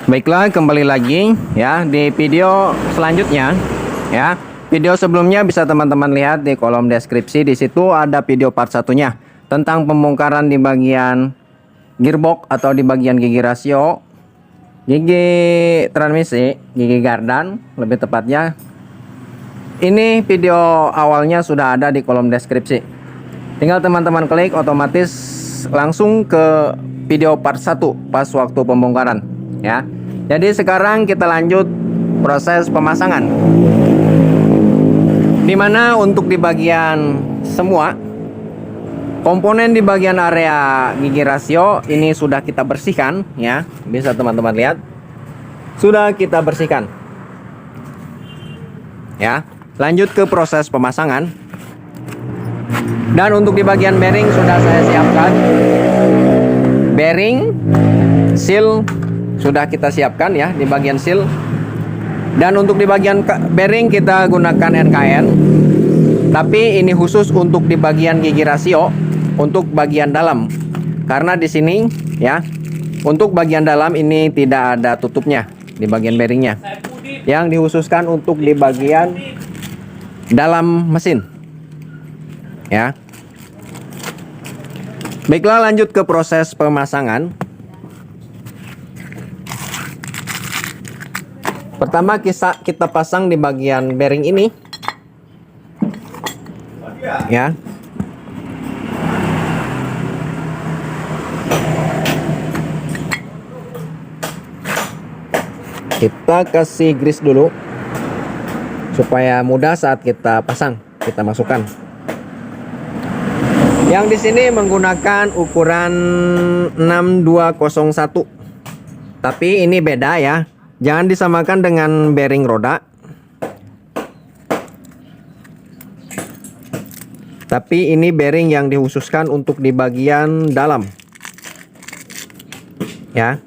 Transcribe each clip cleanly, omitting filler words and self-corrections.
Baiklah, kembali lagi ya di video selanjutnya ya. Video sebelumnya bisa teman-teman lihat di kolom deskripsi. Di situ ada video part satunya tentang pembongkaran di bagian gearbox atau di bagian gigi rasio, gigi transmisi, gigi gardan lebih tepatnya. Ini video awalnya sudah ada di kolom deskripsi. Tinggal teman-teman klik, otomatis langsung ke video part 1 pas waktu pembongkaran ya. Jadi sekarang kita lanjut proses pemasangan, dimana untuk di bagian semua komponen di bagian area gigi rasio ini sudah kita bersihkan ya. Bisa teman-teman lihat, sudah kita bersihkan ya. Lanjut ke proses pemasangan. Dan untuk di bagian bearing sudah saya siapkan. Bearing, seal sudah kita siapkan ya di bagian seal. Dan untuk di bagian bearing kita gunakan NKN. Tapi ini khusus untuk di bagian gigi rasio, untuk bagian dalam. Karena di sini ya, untuk bagian dalam ini tidak ada tutupnya di bagian bearingnya. Yang dikhususkan untuk di bagian dalam mesin ya. Baiklah, lanjut ke proses pemasangan. Pertama kita pasang di bagian bearing ini ya. Kita kasih grease dulu supaya mudah saat kita pasang, kita masukkan. Yang di sini menggunakan ukuran 6201. Tapi ini beda ya. Jangan disamakan dengan bearing roda. Tapi ini bearing yang dikhususkan untuk di bagian dalam. Ya.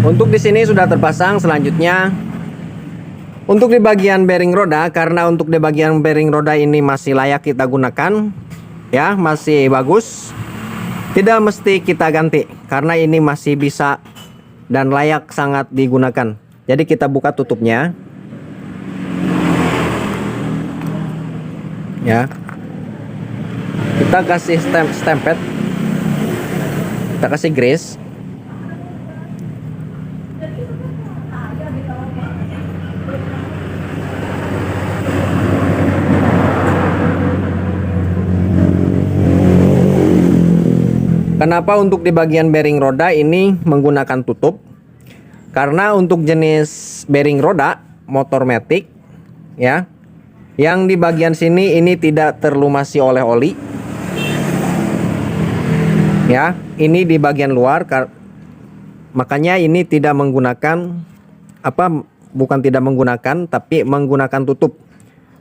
Untuk di sini sudah terpasang. Selanjutnya untuk di bagian bearing roda, karena untuk di bagian bearing roda ini masih layak kita gunakan ya, masih bagus, tidak mesti kita ganti karena ini masih bisa dan layak sangat digunakan. Jadi kita buka tutupnya ya. Kita kasih stempet, kita kasih grease. Kenapa untuk di bagian bearing roda ini menggunakan tutup? Karena untuk jenis bearing roda motor matic ya, yang di bagian sini ini tidak terlumasi oleh oli ya. Ini di bagian luar, makanya ini tidak menggunakan bukan tidak menggunakan, tapi menggunakan tutup.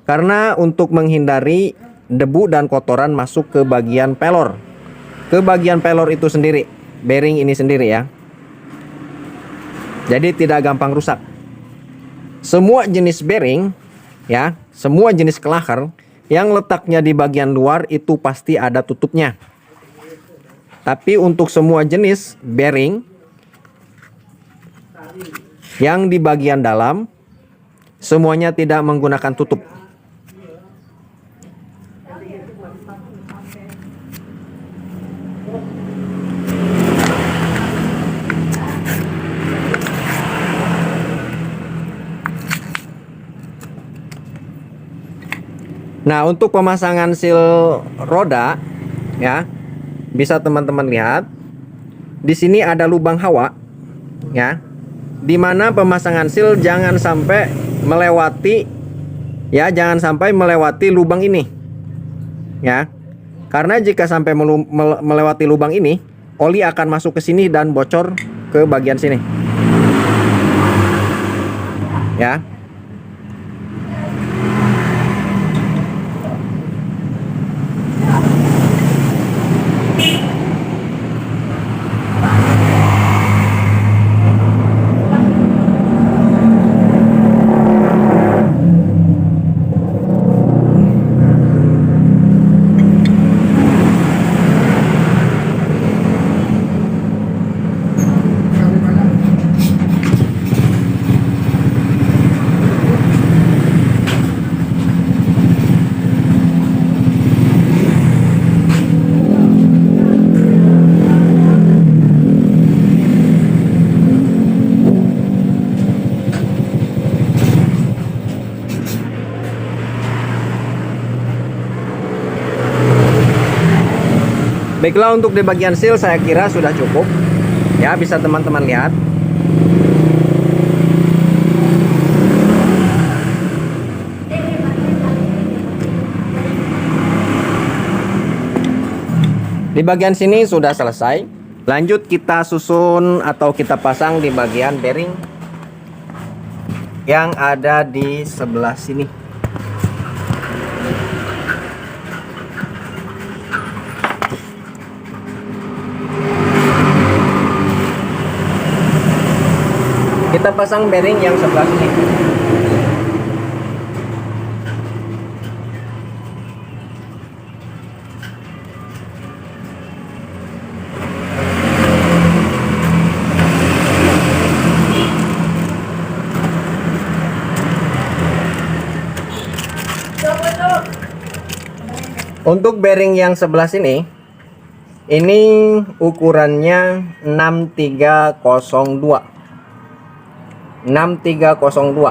Karena untuk menghindari debu dan kotoran masuk ke bagian pelor, ke bagian pelor itu sendiri, bearing ini sendiri ya. Jadi tidak gampang rusak. Semua jenis bearing ya, semua jenis kelakar yang letaknya di bagian luar itu pasti ada tutupnya. Tapi untuk semua jenis bearing yang di bagian dalam semuanya tidak menggunakan tutup. Nah, untuk pemasangan seal roda ya, bisa teman-teman lihat di sini ada lubang hawa ya, dimana pemasangan seal jangan sampai melewati, ya, jangan sampai melewati lubang ini, ya. Karena jika sampai melewati lubang ini, oli akan masuk ke sini dan bocor ke bagian sini, ya. Baiklah, untuk di bagian seal saya kira sudah cukup, ya, bisa teman-teman lihat. Di bagian sini sudah selesai. Lanjut kita susun atau kita pasang di bagian bearing yang ada di sebelah sini. Kita pasang bearing yang sebelah sini. Untuk bearing yang sebelah sini, ini ukurannya 6302. 6302.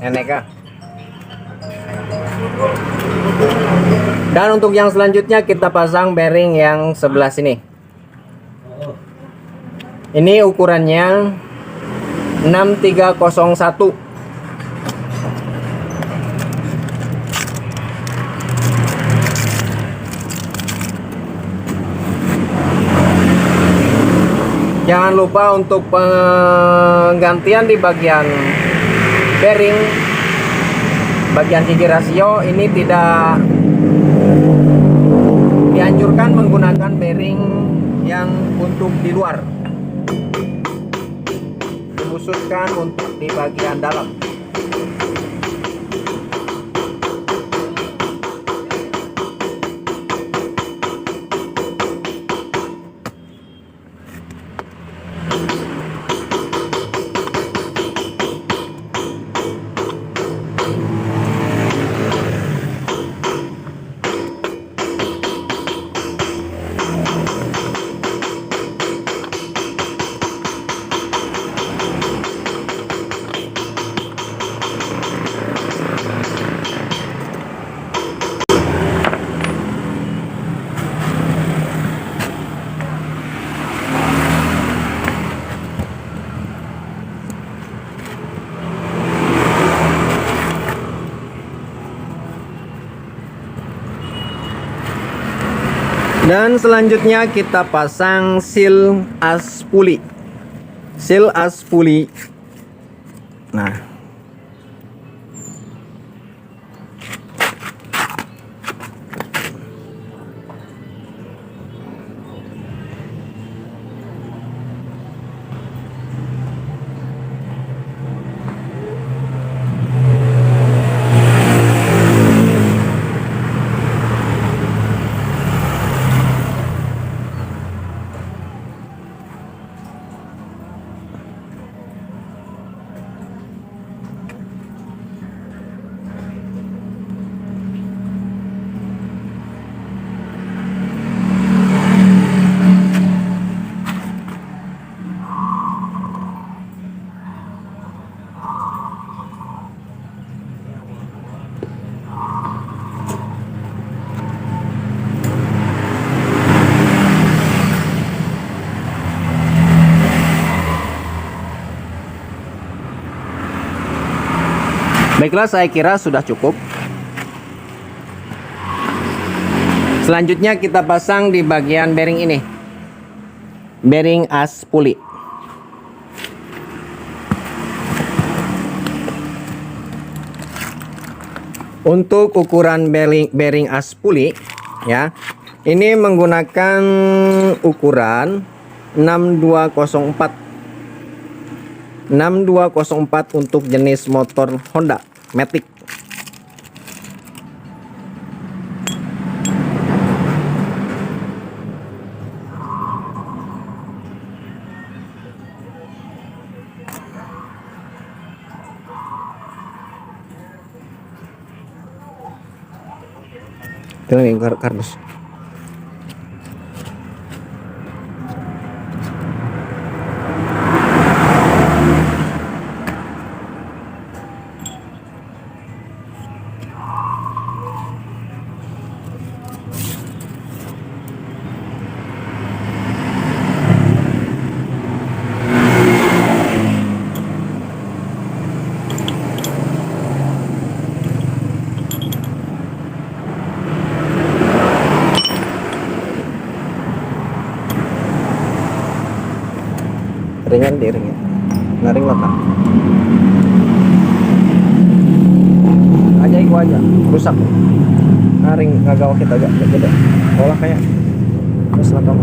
Eneka. Dan untuk yang selanjutnya kita pasang bearing yang sebelah sini. Ini ukurannya 6301. Jangan lupa untuk penggantian di bagian bearing, bagian gigi rasio ini tidak dianjurkan menggunakan bearing yang untuk di luar, dikhususkan untuk di bagian dalam. Dan selanjutnya kita pasang seal as puli. Seal as puli. Nah, baiklah, saya kira sudah cukup. Selanjutnya kita pasang di bagian bearing ini, bearing as puli. Untuk ukuran bearing as puli, ya, ini menggunakan ukuran 6204 untuk jenis motor Honda Matic. Ini kardus. Ringan di ringnya, naring mata aja, iku aja rusak naring ngagawa kita agak beda olah kayak terus lah kamu.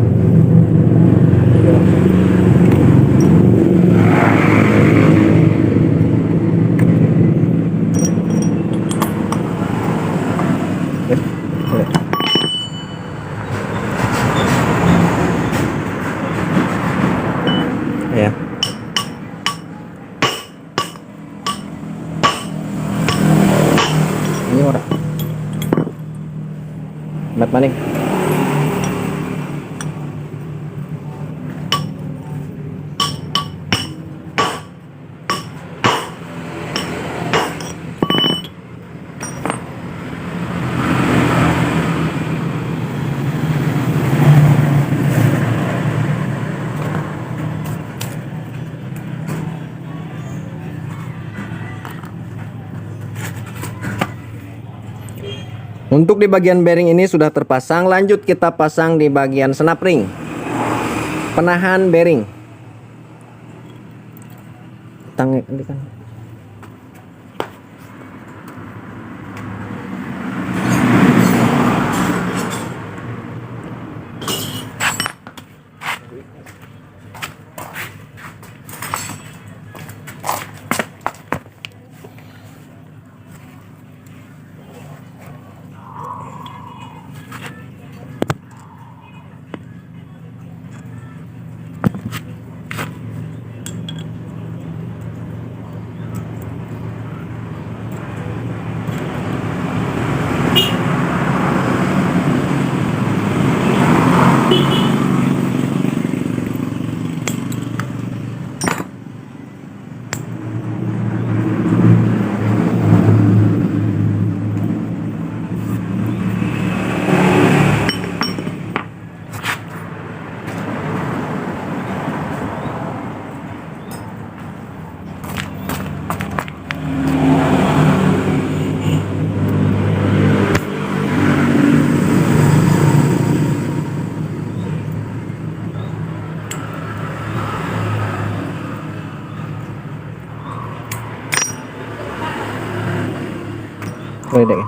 Ya. Ini ora. Mat maning. Untuk di bagian bearing ini sudah terpasang. Lanjut kita pasang di bagian snap ring, penahan bearing. Tangan kan. Gede.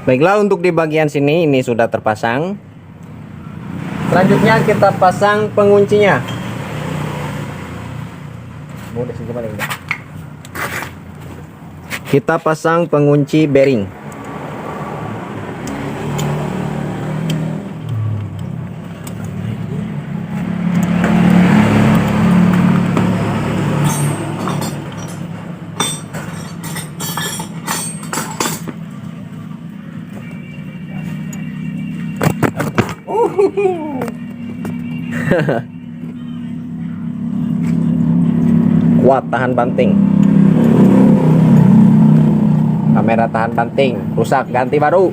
Baiklah, untuk di bagian sini ini sudah terpasang. Selanjutnya kita pasang penguncinya. Kita pasang pengunci bearing. Kuat tahan banting. Kamera tahan banting, rusak ganti baru.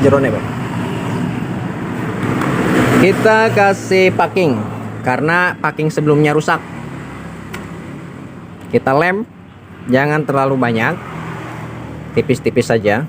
jerone, Pak. Kita kasih packing karena packing sebelumnya rusak. Kita lem, jangan terlalu banyak, tipis-tipis saja.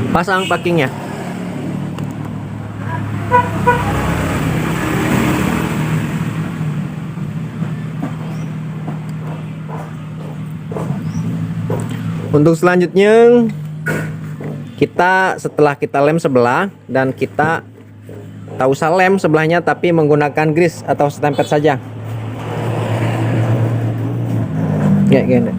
Pasang packingnya. Untuk selanjutnya kita setelah kita lem sebelah dan kita tak usah lem sebelahnya tapi menggunakan grease atau stempet saja. Ya, gini.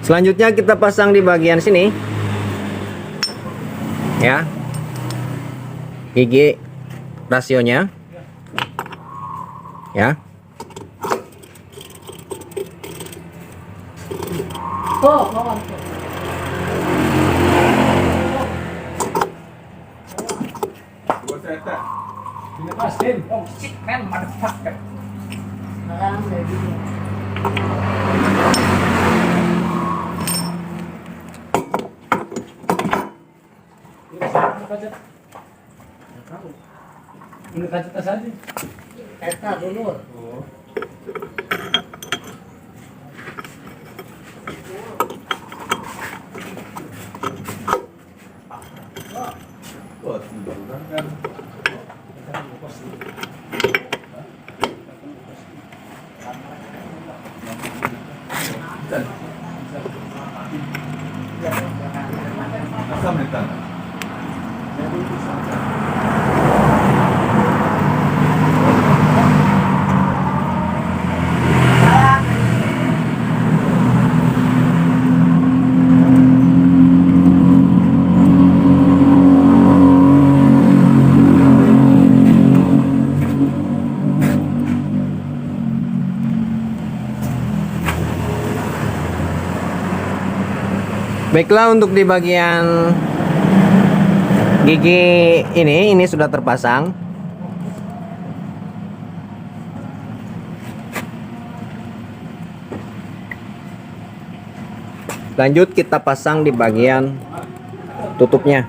Selanjutnya kita pasang di bagian sini, ya, gigi rasionya, ya. Baiklah, untuk di bagian gigi ini sudah terpasang. Lanjut kita pasang di bagian tutupnya.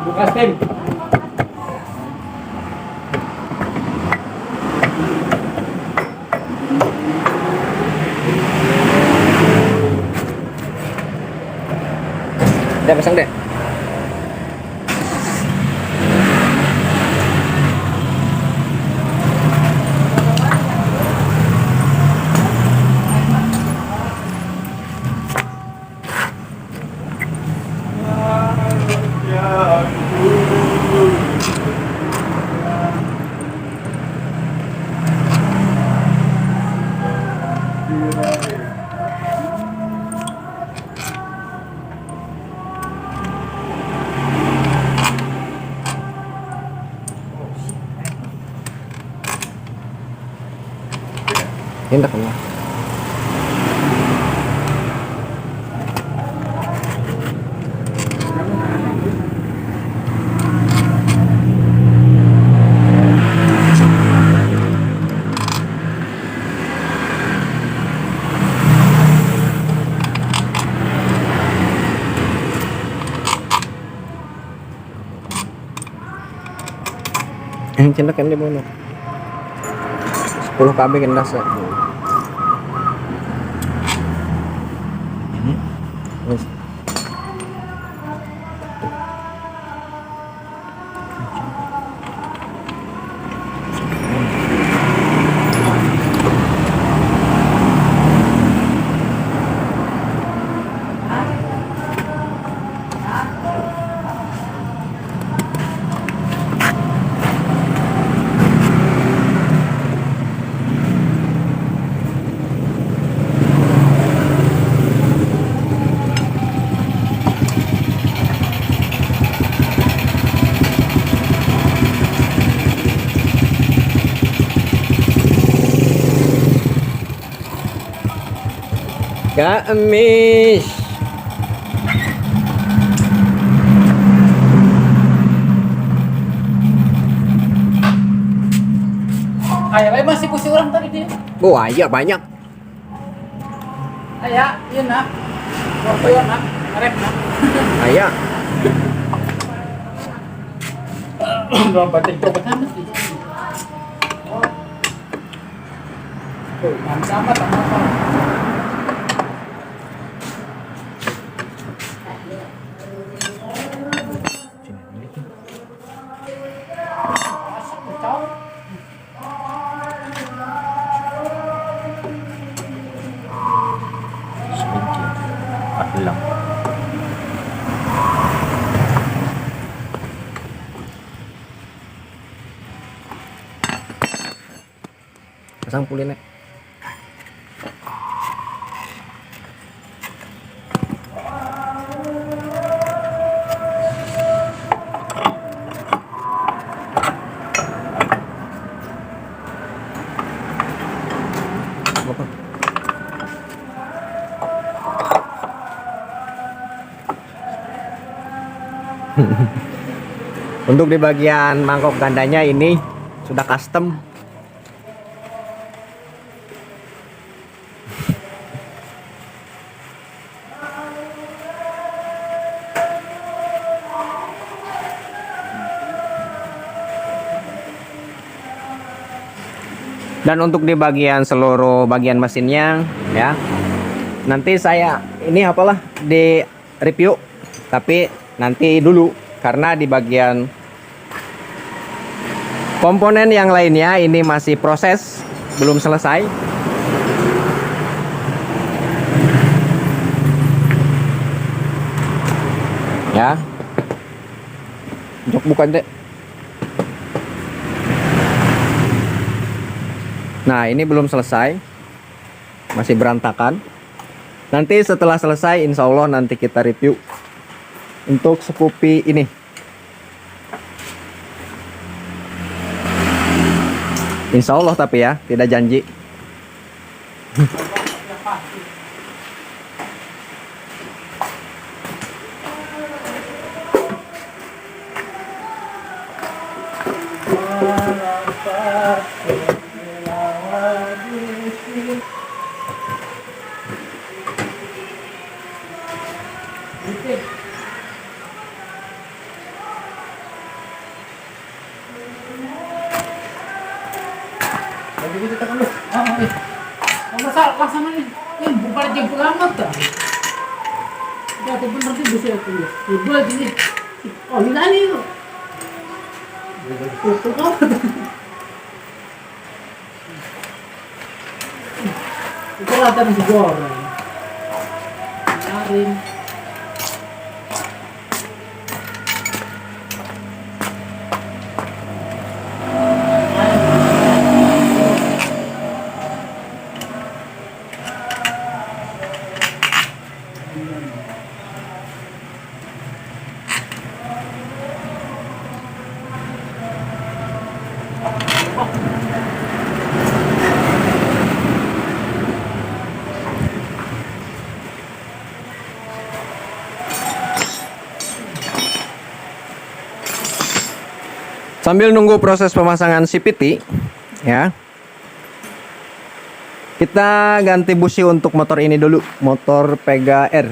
Bukas tim. Udah pasang deh. Ya ampun. Hendak lah. Cinta kan dia mana? 10 kb kan rasa. Wes. Kak Emis. Ayah, masih kursi orang tadi dia. Wah, iya banyak. Ayah, iya nak. Waktu nak, ngarep nak. Ayah. Belum baca coba kan mesti. Oh, sama sama. Hilang. Pasang pulinnya. Untuk di bagian mangkok gandanya ini sudah custom. Dan untuk di bagian seluruh bagian mesinnya ya, nanti saya ini apalah di review, tapi nanti dulu karena di bagian komponen yang lainnya ini masih proses, belum selesai. Ya. Jok bukan deh. Nah, ini belum selesai. Masih berantakan. Nanti setelah selesai insya Allah nanti kita review untuk Scoopy ini. Insya Allah tapi ya, tidak janji. Begitu tekan lu. Masalah laksana nih. Ini bukan jemput amat dah. Udah aku bener sih bisa aku. Udah gini. Oh, ini nih. Tutup apa? Itu latar nasi goreng. Taring. Sambil nunggu proses pemasangan CVT, ya, kita ganti busi untuk motor ini dulu, motor Pega R.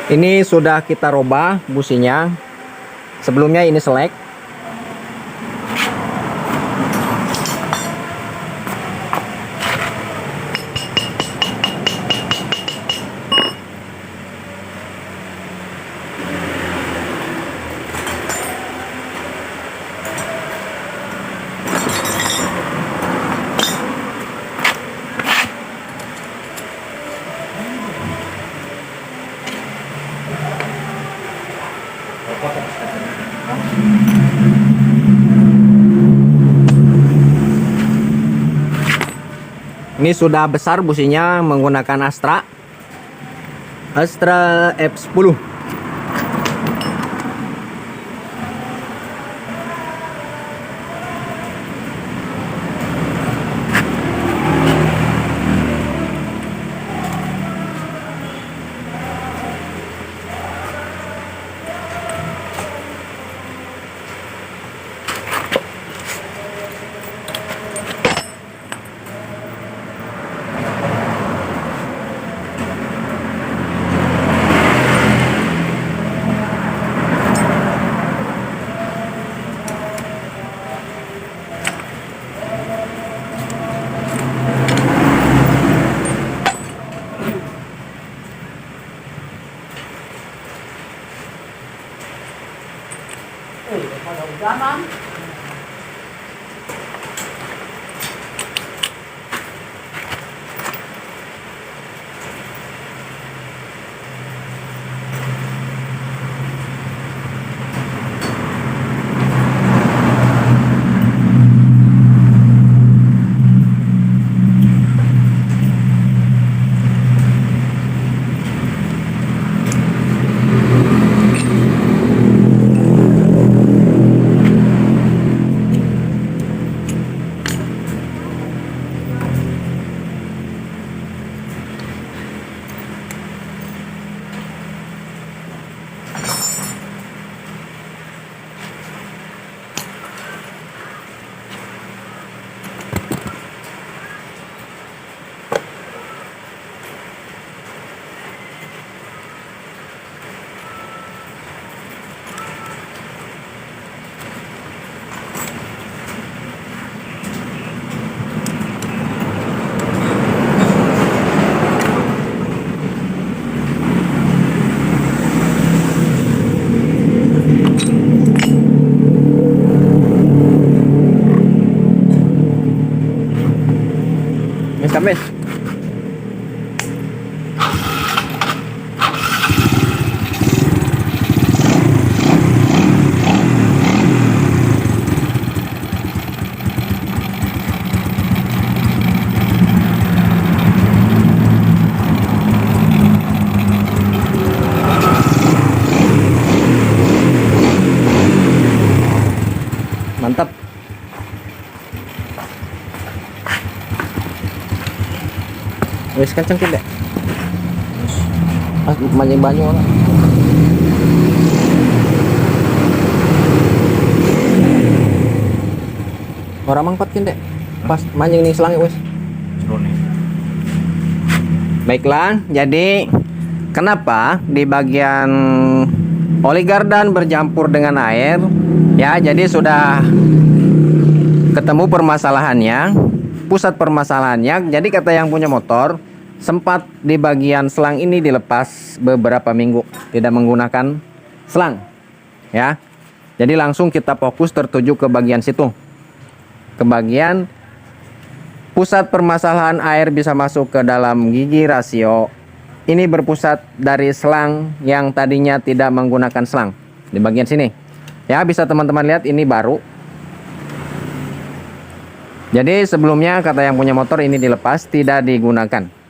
Ini sudah kita robah businya. Sebelumnya ini selek. Ini sudah besar businya menggunakan Astra F10. Pada hujanan. Kamis. Mantap. Wes kenceng tidak? Banyak orang. Orang mangpat dek. Pas mancing nih selangnya wes. Baiklah, jadi kenapa di bagian oli gardan bercampur dengan air? Ya, jadi sudah ketemu permasalahannya, pusat permasalahannya. Jadi kata yang punya motor, sempat di bagian selang ini dilepas beberapa minggu tidak menggunakan selang, ya. Jadi langsung kita fokus tertuju ke bagian situ, ke bagian pusat permasalahan air bisa masuk ke dalam gigi rasio. Ini berpusat dari selang yang tadinya tidak menggunakan selang di bagian sini, ya. Bisa teman-teman lihat ini baru. Jadi sebelumnya kata yang punya motor ini dilepas tidak digunakan.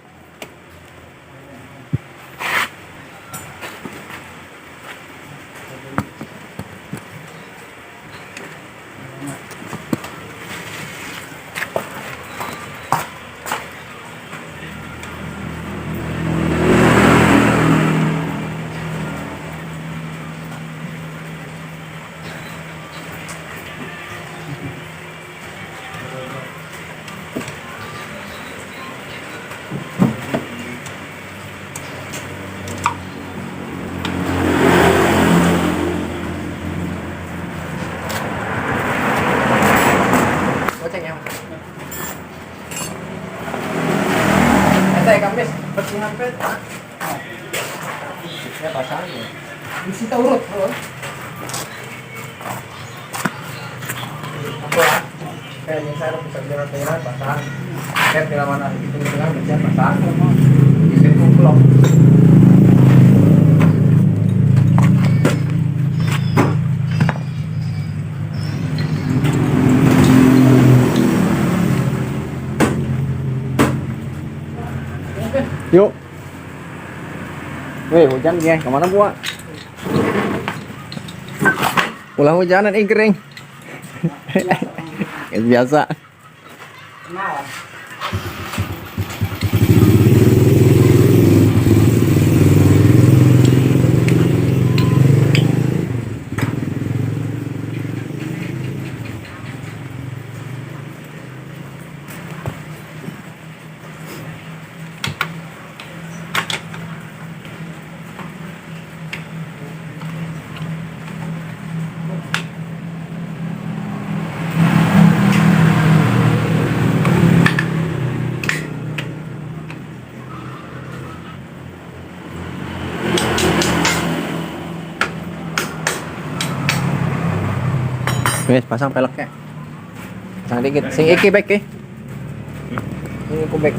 pasang. Isi taurut. Apa? Kayak misalnya bisa kira-kira pasang. Kayak bila mana itu dengan bisa pasang. Isi kuplok. Yuk. Weh, hujan ghê, kemana buat? Ulah hujanan kering. Biasa. Kenal. Wes, pasang peleknya. Pasang dikit. Sing iki back ke. Ini aku back.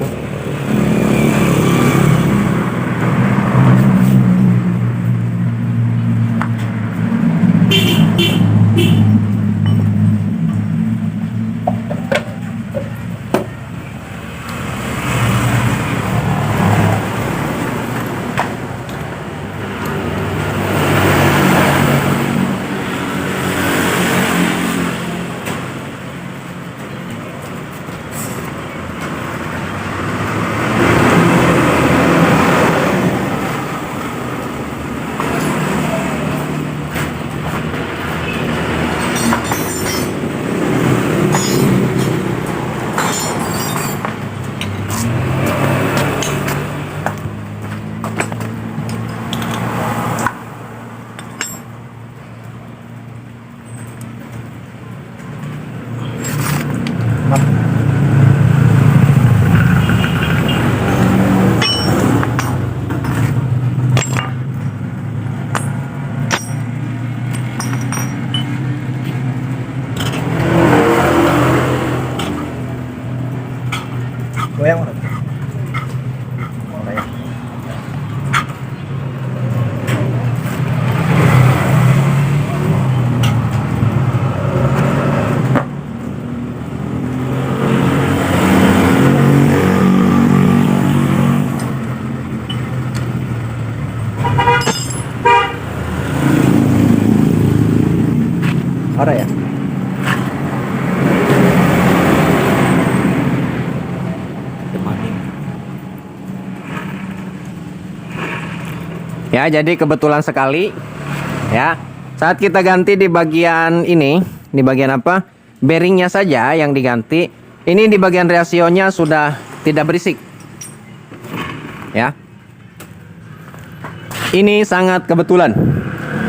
Goyang mana? Ada ya? Ya, jadi kebetulan sekali ya. Saat kita ganti di bagian ini, di bagian apa? Bearingnya saja yang diganti. Ini di bagian rasionya sudah tidak berisik. Ya. Ini sangat kebetulan.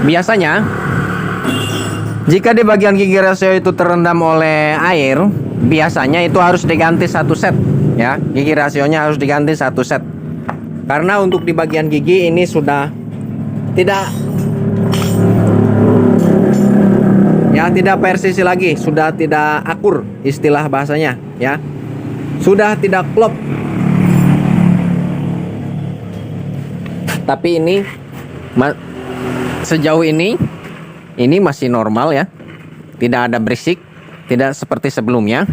Biasanya jika di bagian gigi rasio itu terendam oleh air, biasanya itu harus diganti satu set ya. Gigi rasionya harus diganti satu set. Karena untuk di bagian gigi ini sudah tidak persisi lagi, sudah tidak akur istilah bahasanya ya. Sudah tidak klop. Tapi ini sejauh ini masih normal ya. Tidak ada berisik, tidak seperti sebelumnya.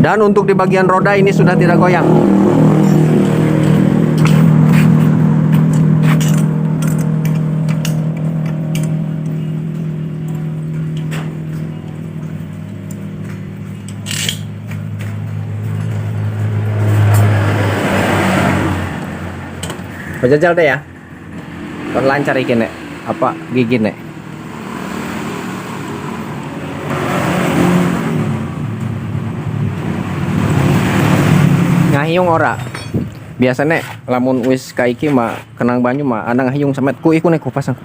Dan untuk di bagian roda ini sudah tidak goyang. Bajajal deh ya. Lancar iki nek. Apa gigi nek. Ngahiyung ora. Biasanya lamun wis kaiki mah kenang banyu mah ada ngahiyung samet ku iku nek ku pasang.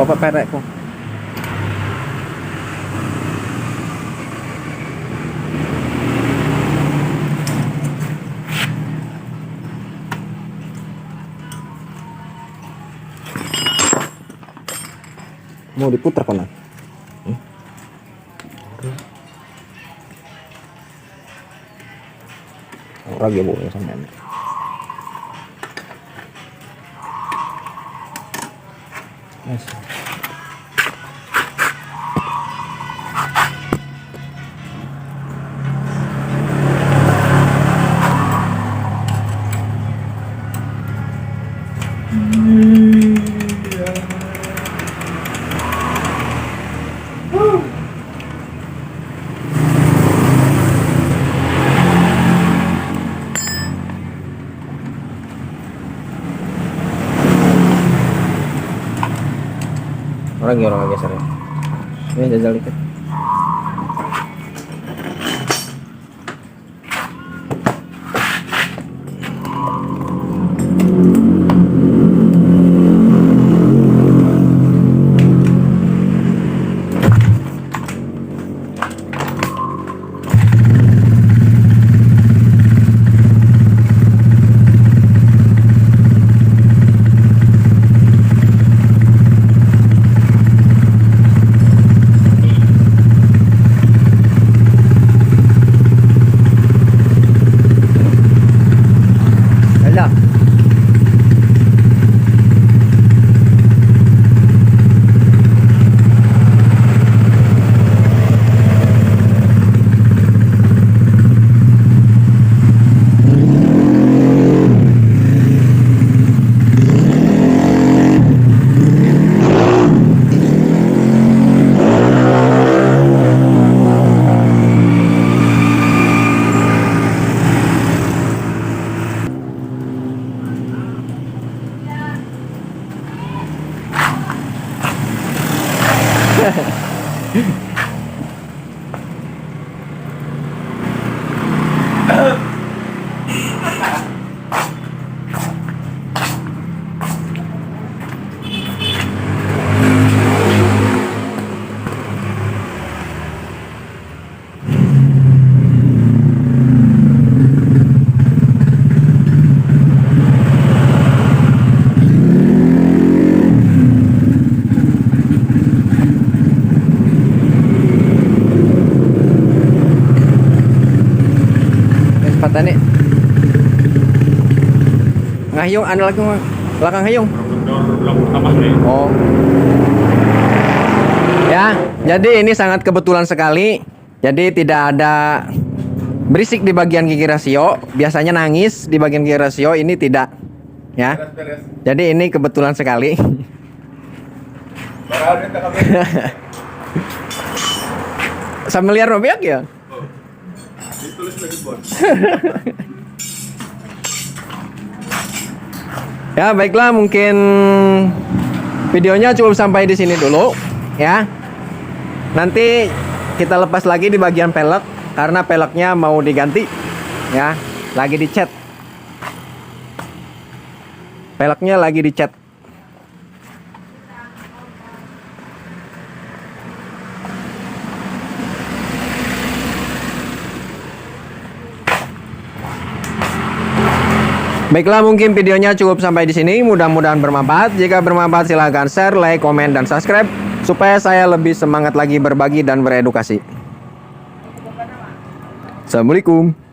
dapat perekku. Mau diputar kona? Orang ya bu sama ini. Yes. Orang geser ya. Ini jajal dikit. Patane. Ngayung anu lagi mah. Belakang hayung. Oh. Ya, jadi ini sangat kebetulan sekali. Jadi tidak ada berisik di bagian gigi rasio. Biasanya nangis di bagian gigi rasio, ini tidak. Ya. Jadi ini kebetulan sekali. Sambil liar Robiak ya? Ditulis lagi bos. Ya baiklah, mungkin videonya cukup sampai di sini dulu ya. Nanti kita lepas lagi di bagian pelek karena peleknya mau diganti ya, lagi dicat. Peleknya lagi dicat. Baiklah, mungkin videonya cukup sampai di sini. Mudah-mudahan bermanfaat. Jika bermanfaat silahkan share, like, komen, dan subscribe supaya saya lebih semangat lagi berbagi dan beredukasi. Assalamualaikum.